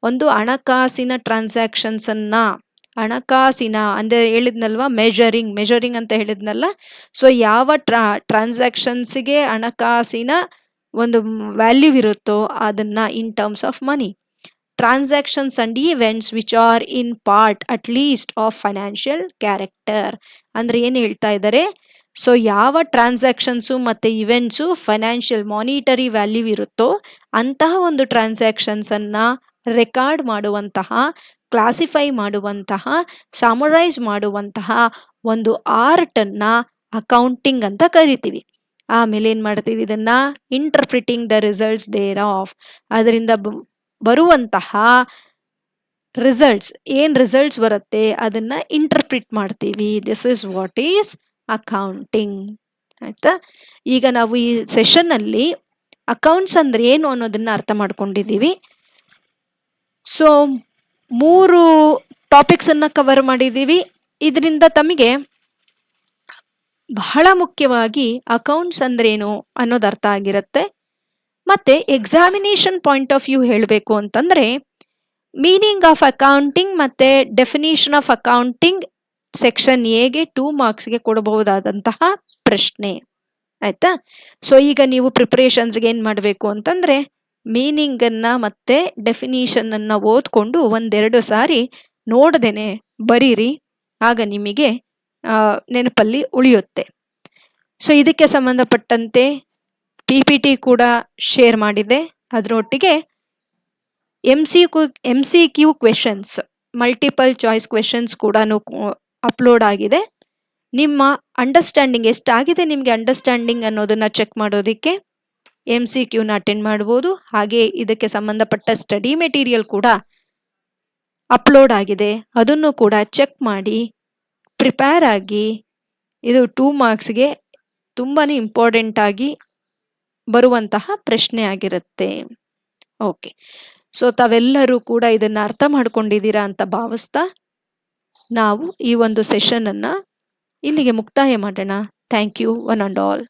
ಒಂದು ಹಣಕಾಸಿನ ಟ್ರಾನ್ಸಾಕ್ಷನ್ಸನ್ನು, ಹಣಕಾಸಿನ ಅಂದರೆ ಹೇಳಿದ್ನಲ್ವ ಮೆಜರಿಂಗ್ ಅಂತ ಹೇಳಿದ್ನಲ್ಲ. ಸೊ ಯಾವ ಟ್ರಾನ್ಸಾಕ್ಷನ್ಸಿಗೆ ಹಣಕಾಸಿನ ಒಂದು ವ್ಯಾಲ್ಯೂ ಇರುತ್ತೋ ಅದನ್ನು in terms of money. Transactions and events which are in part at least of financial character. ಅಂದ್ರೆ ಏನು ಹೇಳ್ತಾ ಇದ್ದಾರೆ, ಸೊ ಯಾವ ಟ್ರಾನ್ಸಾಕ್ಷನ್ಸು ಮತ್ತು ಇವೆಂಟ್ಸು ಫೈನಾನ್ಷಿಯಲ್ ಮಾನಿಟರಿ ವ್ಯಾಲ್ಯೂ ಇರುತ್ತೋ ಅಂತಹ ಒಂದು ಟ್ರಾನ್ಸಾಕ್ಷನ್ಸನ್ನು ರೆಕಾರ್ಡ್ ಮಾಡುವಂತಹ, ಕ್ಲಾಸಿಫೈ ಮಾಡುವಂತಹ, ಸಮರೈಸ್ ಮಾಡುವಂತಹ ಒಂದು ಆರ್ಟನ್ನು ಅಕೌಂಟಿಂಗ್ ಅಂತ ಕರಿತೀವಿ. ಆಮೇಲೆ ಏನು ಮಾಡ್ತೀವಿ, ಇದನ್ನು interpreting the results thereof, ಅದರಿಂದ ಬರುವಂತಹ ರಿಸಲ್ಟ್ಸ್, ಏನು ರಿಸಲ್ಟ್ಸ್ ಬರುತ್ತೆ ಅದನ್ನು ಇಂಟರ್ಪ್ರಿಟ್ ಮಾಡ್ತೀವಿ. This is what is accounting. ಆಯಿತಾ? ಈಗ ನಾವು ಈ ಸೆಷನ್ನಲ್ಲಿ ಅಕೌಂಟ್ಸ್ ಅಂದರೆ ಏನು ಅನ್ನೋದನ್ನು ಅರ್ಥ ಮಾಡ್ಕೊಂಡಿದ್ದೀವಿ. ಸೊ 3 ಟಾಪಿಕ್ಸನ್ನು ಕವರ್ ಮಾಡಿದ್ದೀವಿ. ಇದರಿಂದ ತಮಗೆ ಬಹಳ ಮುಖ್ಯವಾಗಿ ಅಕೌಂಟ್ಸ್ ಅಂದ್ರೇನು ಅನ್ನೋದು ಅರ್ಥ ಆಗಿರುತ್ತೆ. ಮತ್ತು ಎಕ್ಸಾಮಿನೇಷನ್ ಪಾಯಿಂಟ್ ಆಫ್ ವ್ಯೂ ಹೇಳಬೇಕು ಅಂತಂದರೆ ಮೀನಿಂಗ್ ಆಫ್ ಅಕೌಂಟಿಂಗ್ ಮತ್ತು ಡೆಫಿನಿಷನ್ ಆಫ್ ಅಕೌಂಟಿಂಗ್ ಸೆಕ್ಷನ್ ಎಗೆ 2 ಮಾರ್ಕ್ಸ್ಗೆ ಕೊಡಬಹುದಾದಂತಹ ಪ್ರಶ್ನೆ. ಆಯಿತಾ? ಸೊ ಈಗ ನೀವು ಪ್ರಿಪ್ರೇಷನ್ಸ್ಗೆ ಏನು ಮಾಡಬೇಕು ಅಂತಂದರೆ ಮೀನಿಂಗನ್ನು ಮತ್ತು ಡೆಫಿನಿಷನನ್ನು ಓದ್ಕೊಂಡು 1-2 ಸಾರಿ ನೋಡ್ದೇನೆ ಬರೀರಿ, ಆಗ ನಿಮಗೆ ನೆನಪಲ್ಲಿ ಉಳಿಯುತ್ತೆ. ಸೊ ಇದಕ್ಕೆ ಸಂಬಂಧಪಟ್ಟಂತೆ PPT ಕೂಡ ಶೇರ್ ಮಾಡಿದೆ. ಅದರೊಟ್ಟಿಗೆ MCQ questions, multiple choice questions ಕೂಡ ಅಪ್ಲೋಡ್ ಆಗಿದೆ. ನಿಮ್ಮ ಅಂಡರ್ಸ್ಟ್ಯಾಂಡಿಂಗ್ ಎಷ್ಟಾಗಿದೆ ನಿಮಗೆ ಅಂಡರ್ಸ್ಟ್ಯಾಂಡಿಂಗ್ ಅನ್ನೋದನ್ನು ಚೆಕ್ ಮಾಡೋದಕ್ಕೆ MCQನ ಅಟೆಂಡ್ ಮಾಡ್ಬೋದು. ಹಾಗೆ ಇದಕ್ಕೆ ಸಂಬಂಧಪಟ್ಟ ಸ್ಟಡಿ ಮೆಟೀರಿಯಲ್ ಕೂಡ ಅಪ್ಲೋಡ್ ಆಗಿದೆ, ಅದನ್ನು ಕೂಡ ಚೆಕ್ ಮಾಡಿ ಪ್ರಿಪೇರ್ ಆಗಿ. ಇದು 2 ಮಾರ್ಕ್ಸ್ಗೆ ತುಂಬಾ ಇಂಪಾರ್ಟೆಂಟ್ ಆಗಿ ಬರುವಂತಹ ಪ್ರಶ್ನೆ ಆಗಿರುತ್ತೆ. ಓಕೆ, ಸೊ ತಾವೆಲ್ಲರೂ ಕೂಡ ಇದನ್ನು ಅರ್ಥ ಮಾಡ್ಕೊಂಡಿದ್ದೀರಾ ಅಂತ ಭಾವಿಸ್ತಾ ನಾವು ಈ ಒಂದು ಸೆಷನನ್ನು ಇಲ್ಲಿಗೆ ಮುಕ್ತಾಯ ಮಾಡೋಣ. Thank you one and all.